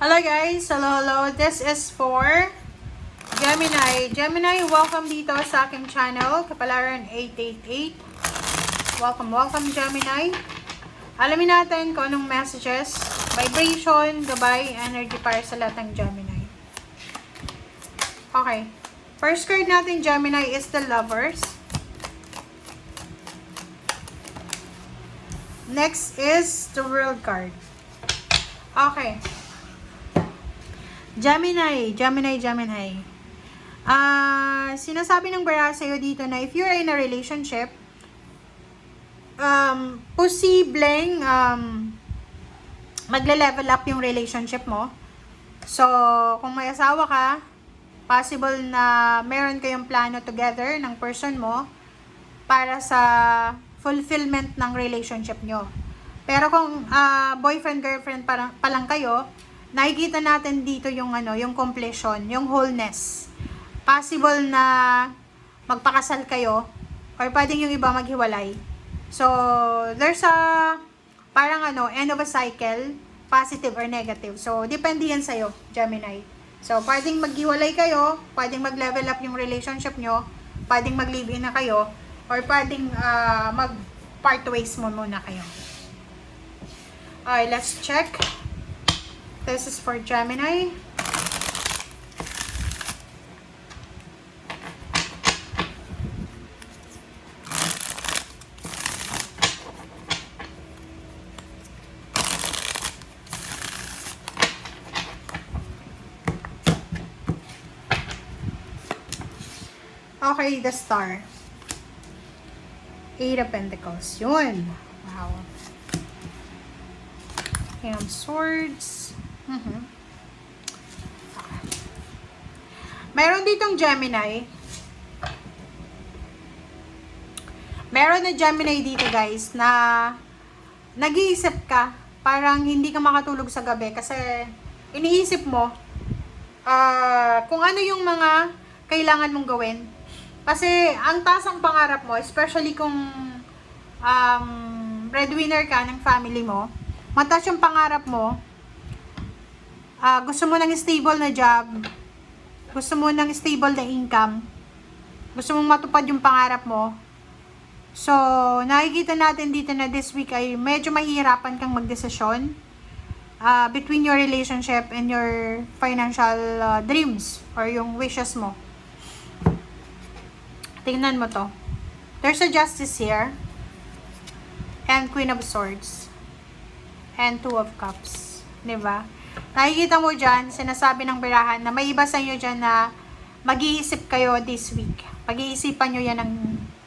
Hello guys, hello. This is for Gemini. Gemini, welcome dito sa aking channel, Kapalaran 888. Welcome Gemini. Alamin natin kung anong messages, vibration, gabay, energy para sa lahat ng Gemini. Okay. First card natin Gemini is the Lovers. Next is the World card. Okay. Gemini. Sinasabi ng bara sa'yo dito na if you're in a relationship, posibleng magle-level up yung relationship mo. So, kung may asawa ka, possible na meron kayong plano together ng person mo para sa fulfillment ng relationship nyo. Pero kung boyfriend-girlfriend pa lang kayo, nakikita natin dito yung yung completion, yung wholeness. Possible na magpakasal kayo or pwedeng yung iba maghiwalay. So, there's a parang end of a cycle, positive or negative. So, depende yan sa'yo, Gemini. So, pwedeng maghiwalay kayo, pwedeng mag-level up yung relationship nyo, pwedeng mag-live-in na kayo, or pwedeng mag-part ways mo muna kayo. Okay, let's check. This is for Gemini. Okay, the Star. Eight of Pentacles. Yun. Wow. King of Swords. Meron ditong Gemini. Meron na Gemini dito guys na nag-iisip ka. Parang hindi ka makatulog sa gabi kasi iniisip mo kung ano yung mga kailangan mong gawin. Kasi ang taas ang pangarap mo, especially kung breadwinner ka ng family mo, mataas yung pangarap mo. Gusto mo ng stable na job, gusto mo ng stable na income, gusto mong matupad yung pangarap mo. So, nakikita natin dito na this week ay medyo mahihirapan kang magdesisyon between your relationship and your financial dreams or yung wishes mo. Tingnan mo to. There's a Justice here and Queen of Swords and Two of Cups. Diba? Nakikita mo dyan, sinasabi ng birahan na may iba sa inyo dyan na mag-iisip kayo this week. Pag-iisipan nyo yan ng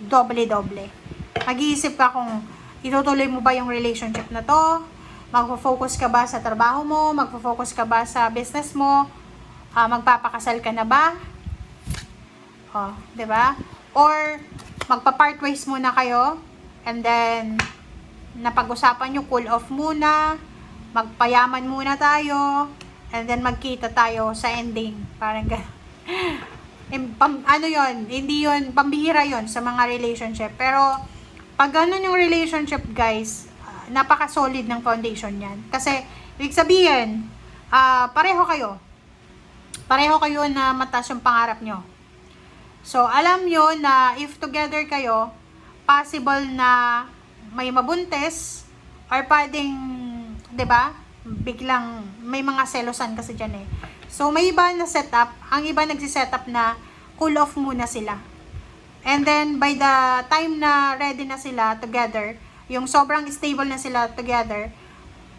doble-doble. Mag-iisip ka kung itutuloy mo ba yung relationship na to, magpo-focus ka ba sa trabaho mo, magpo-focus ka ba sa business mo, magpapakasal ka na ba? Diba? Or magpa-part ways muna kayo, and then napag-usapan nyo, cool off muna, magpayaman muna tayo, and then magkita tayo sa ending. Parang ano yon, hindi yon, pambihira yon sa mga relationship. Pero pag ganun yung relationship guys, napaka-solid ng foundation yan. Kasi ibig sabihin, pareho kayo na mataas yung pangarap nyo. So alam nyo na if together kayo, possible na may mabuntis or pwedeng, 'di ba? Biglang may mga selosan kasi diyan eh. So may iba na setup, ang iba nagsi-setup na cool off muna sila. And then by the time na ready na sila together, yung sobrang stable na sila together,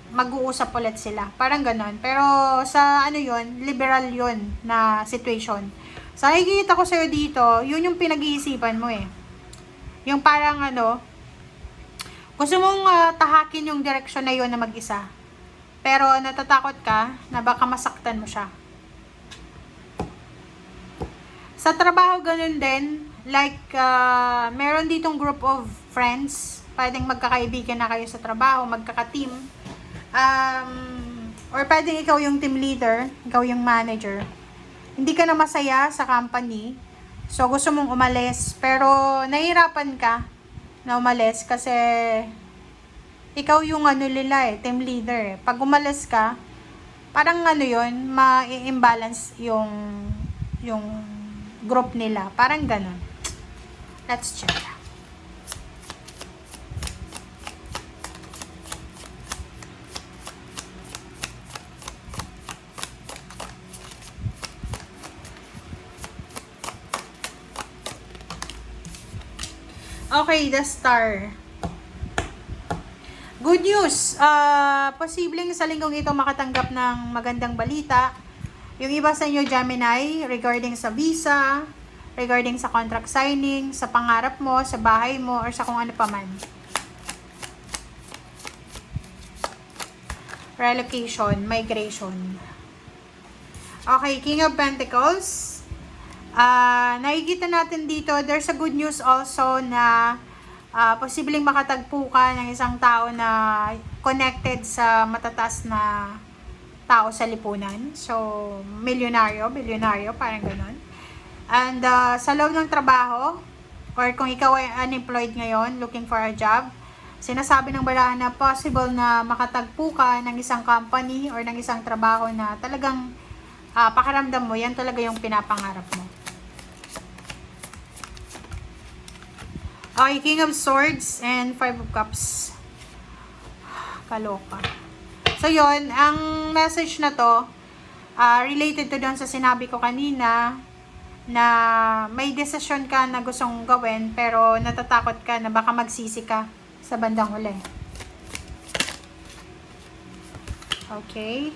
mag-uusap ulit sila. Parang ganon. Pero sa liberal yun na situation. So nakikita ko sa'yo dito, yun yung pinag-iisipan mo eh. Yung parang gusto mong tahakin yung direksyon na yun na mag-isa. Pero natatakot ka na baka masaktan mo siya. Sa trabaho ganun din, like meron ditong group of friends, pwedeng magkakaibigan na kayo sa trabaho, magkaka-team. Or pwedeng ikaw yung team leader, ikaw yung manager. Hindi ka na masaya sa company, so gusto mong umalis, pero nahihirapan ka na umalis kasi ikaw yung nila team leader. Pag umalis ka, parang ano yun, ma-imbalance yung group nila. Parang ganun. Let's check. Okay, the star. Good news. Posibleng sa linggong ito makatanggap ng magandang balita. Yung iba sa inyo, Gemini, regarding sa visa, regarding sa contract signing, sa pangarap mo, sa bahay mo, or sa kung ano pa man. Relocation, migration. Okay, King of Pentacles. Nakikita natin dito, there's a good news also na posibleng makatagpo ka ng isang tao na connected sa matataas na tao sa lipunan. So, milyonaryo, bilyonaryo, parang ganun. And sa loob ng trabaho, or kung ikaw ay unemployed ngayon, looking for a job, sinasabi ng balahan na possible na makatagpo ka ng isang company or ng isang trabaho na talagang pakiramdam mo, yan talaga yung pinapangarap mo. Okay, King of Swords and Five of Cups. Kaloka. So, yon ang message na to, related to doon sa sinabi ko kanina, na may desisyon ka na gustong gawin, pero natatakot ka na baka magsisi ka sa bandang huli. Okay.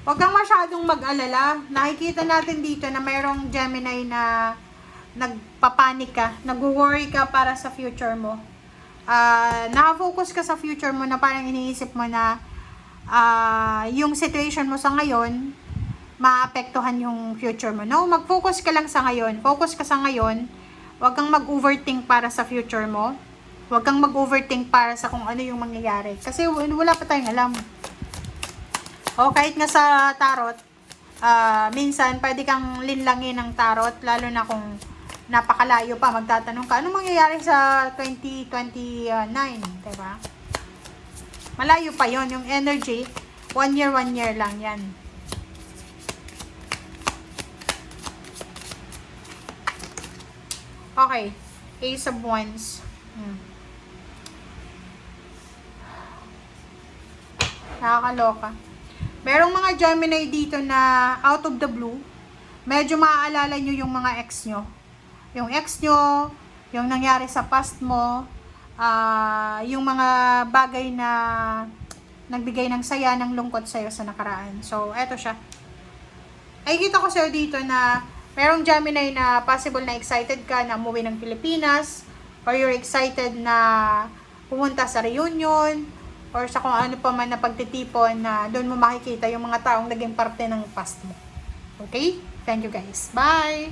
Huwag kang masyadong mag-alala. Nakikita natin dito na mayroong Gemini na nagpapanik ka, nag-worry ka para sa future mo. Naka-focus ka sa future mo na parang iniisip mo na yung situation mo sa ngayon, maapektuhan yung future mo. No, mag-focus ka lang sa ngayon. Focus ka sa ngayon. Huwag kang mag-overthink para sa future mo. Huwag kang mag-overthink para sa kung ano yung mangyayari. Kasi wala pa tayong alam. O kahit nga sa tarot, minsan pwede kang linlangin ng tarot, lalo na kung napakalayo pa, magtatanong ka, ano mangyayari sa 2029, diba? Malayo pa yon yung energy, 1 year lang yan. Okay, Ace of Wands. Nakakaloka. Merong mga Gemini dito na out of the blue, medyo maaalala nyo yung mga ex nyo. Yung ex nyo, yung nangyari sa past mo, yung mga bagay na nagbigay ng saya, ng lungkot sa'yo sa nakaraan. So, eto siya. Ay, kita ko sa'yo dito na merong Gemini na possible na excited ka na umuwi ng Pilipinas, or you're excited na pumunta sa reunion, or sa kung ano pa man na pagtitipon na doon mo makikita yung mga taong naging parte ng past mo. Okay? Thank you guys. Bye!